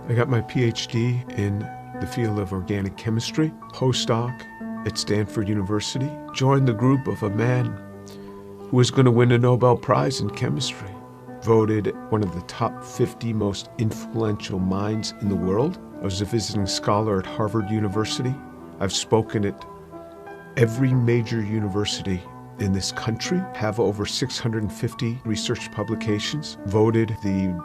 I got my PhD in the field of organic chemistry, postdoc at Stanford University, joined the group of a man who was going to win a Nobel Prize in chemistry, voted one of the top 50 most influential minds in the world. I was a visiting scholar at Harvard University. I've spoken at every major university in this country, have over 650 research publications, voted the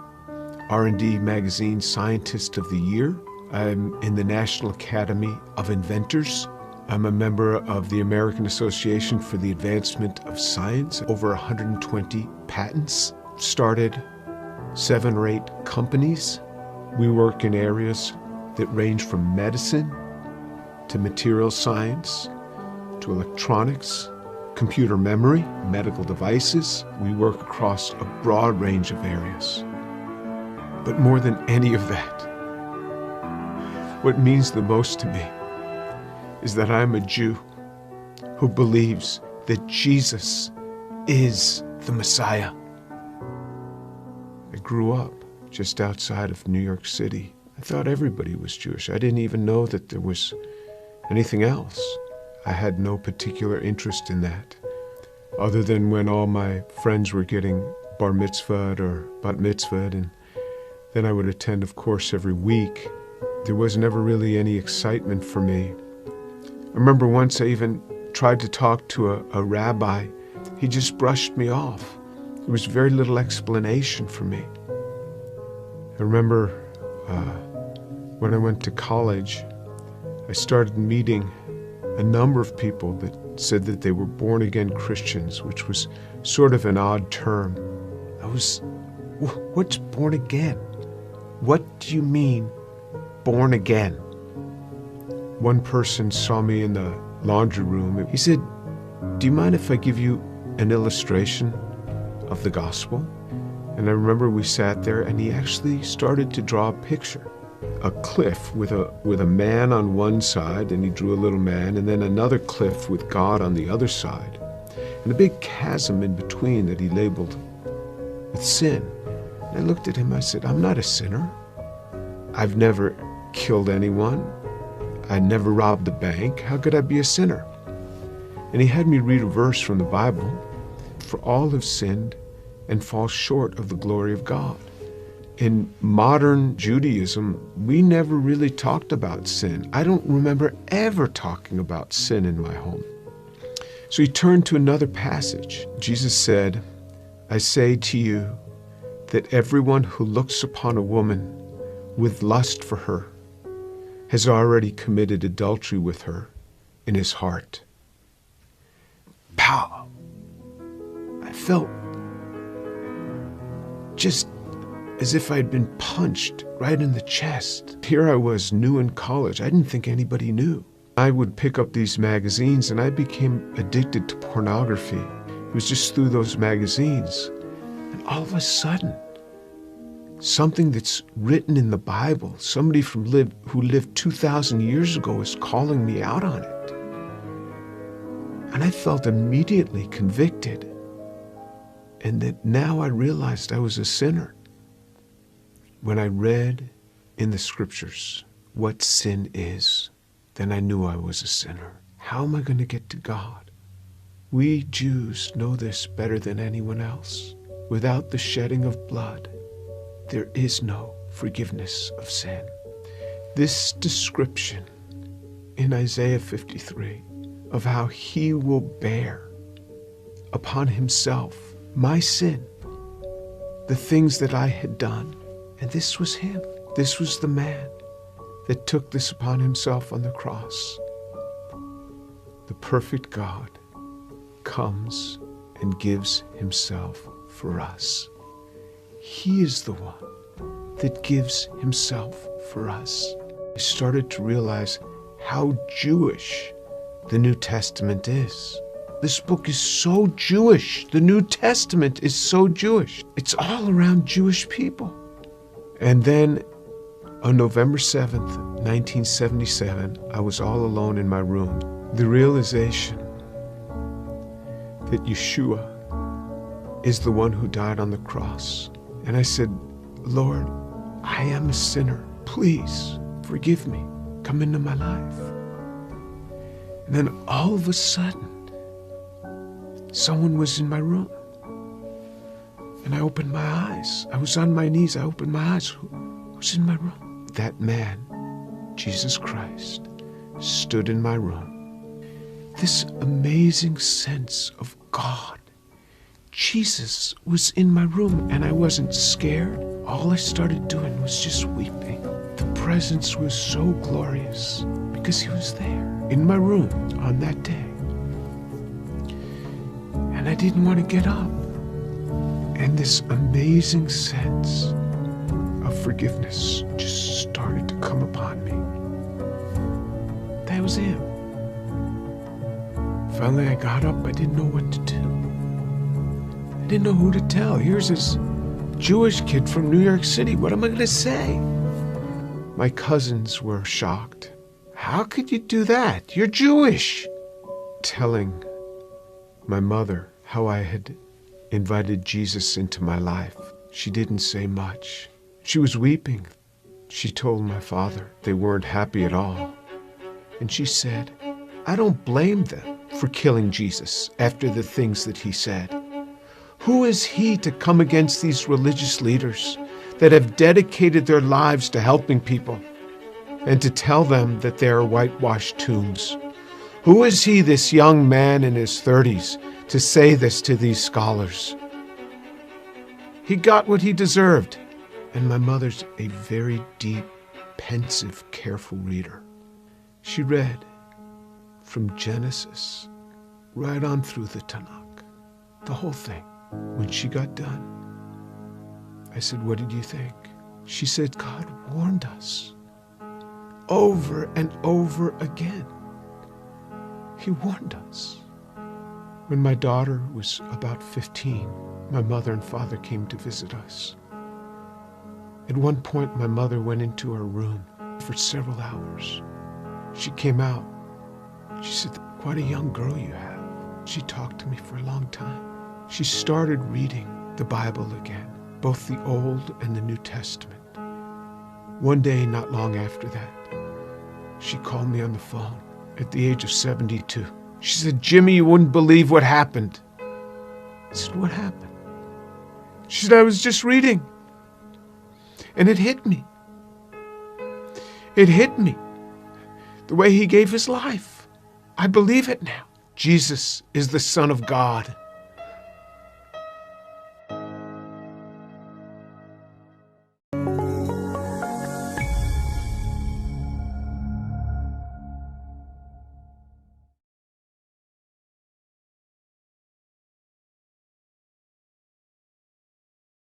R&D magazine Scientist of the Year. I'm in the National Academy of Inventors. I'm a member of the American Association for the Advancement of Science, over 120 patents, started 7 or 8 companies. We work in areas that range from medicine to material science to electronics, computer memory, medical devices. We work across a broad range of areas. But more than any of that, what means the most to me is that I'm a Jew who believes that Jesus is the Messiah. I grew up just outside of New York City. I thought everybody was Jewish. I didn't even know that there was anything else. I had no particular interest in that, other than when all my friends were getting bar mitzvahed or bat mitzvahed, and then I would attend, of course, every week. There was never really any excitement for me. I remember once I even tried to talk to a rabbi. He just brushed me off. There was very little explanation for me. I remember when I went to college, I started meeting a number of people that said that they were born-again Christians, which was sort of an odd term. What's born again? What do you mean, born again? One person saw me in the laundry room. He said, "Do you mind if I give you an illustration of the gospel?" And I remember we sat there and he actually started to draw a picture. A cliff with a man on one side, and he drew a little man, and then another cliff with God on the other side, and a big chasm in between that he labeled with sin. And I looked at him, I said, "I'm not a sinner. I've never killed anyone. I never robbed a bank. How could I be a sinner?" And he had me read a verse from the Bible. "For all have sinned and fall short of the glory of God." In modern Judaism, we never really talked about sin. I don't remember ever talking about sin in my home. So he turned to another passage. Jesus said, "I say to you that everyone who looks upon a woman with lust for her has already committed adultery with her in his heart." Pow! I felt just as if I'd been punched right in the chest. Here I was, new in college. I didn't think anybody knew. I would pick up these magazines and I became addicted to pornography. It was just through those magazines. And all of a sudden, something that's written in the Bible, somebody who lived 2,000 years ago is calling me out on it. And I felt immediately convicted. And that now I realized I was a sinner. When I read in the scriptures what sin is, then I knew I was a sinner. How am I going to get to God? We Jews know this better than anyone else. Without the shedding of blood, there is no forgiveness of sin. This description in Isaiah 53 of how he will bear upon himself my sin, the things that I had done. And this was him. This was the man that took this upon himself on the cross. The perfect God comes and gives himself for us. He is the one that gives himself for us. I started to realize how Jewish the New Testament is. This book is so Jewish. The New Testament is so Jewish. It's all around Jewish people. And then on November 7th, 1977, I was all alone in my room. The realization that Yeshua is the one who died on the cross. And I said, "Lord, I am a sinner. please forgive me. Come into my life. And then all of a sudden, someone was in my room. And I opened my eyes. I was on my knees. I opened my eyes. Who's in my room? That man, Jesus Christ, stood in my room. This amazing sense of God. Jesus was in my room, and I wasn't scared. All I started doing was just weeping. The presence was so glorious because he was there in my room on that day. And I didn't want to get up. And this amazing sense of forgiveness just started to come upon me. That was him. Finally, I got up. I didn't know what to do. I didn't know who to tell. Here's this Jewish kid from New York City. What am I going to say? My cousins were shocked. How could you do that? You're Jewish. Telling my mother how I had invited Jesus into my life. She didn't say much. She was weeping. She told my father they weren't happy at all. And she said, I don't blame them for killing Jesus after the things that he said. Who is he to come against these religious leaders that have dedicated their lives to helping people and to tell them that they are whitewashed tombs? Who is he, this young man in his 30s, to say this to these scholars? He got what he deserved. And my mother's a very deep, pensive, careful reader. She read from Genesis right on through the Tanakh, the whole thing. When she got done, I said, what did you think? She said, God warned us over and over again. He warned us. When my daughter was about 15, my mother and father came to visit us. At one point, my mother went into her room for several hours. She came out. She said, quite a young girl you have. She talked to me for a long time. She started reading the Bible again, both the Old and the New Testament. One day, not long after that, she called me on the phone at the age of 72. She said, Jimmy, you wouldn't believe what happened. I said, what happened? She said, I was just reading. And it hit me. It hit me. The way he gave his life. I believe it now. Jesus is the Son of God.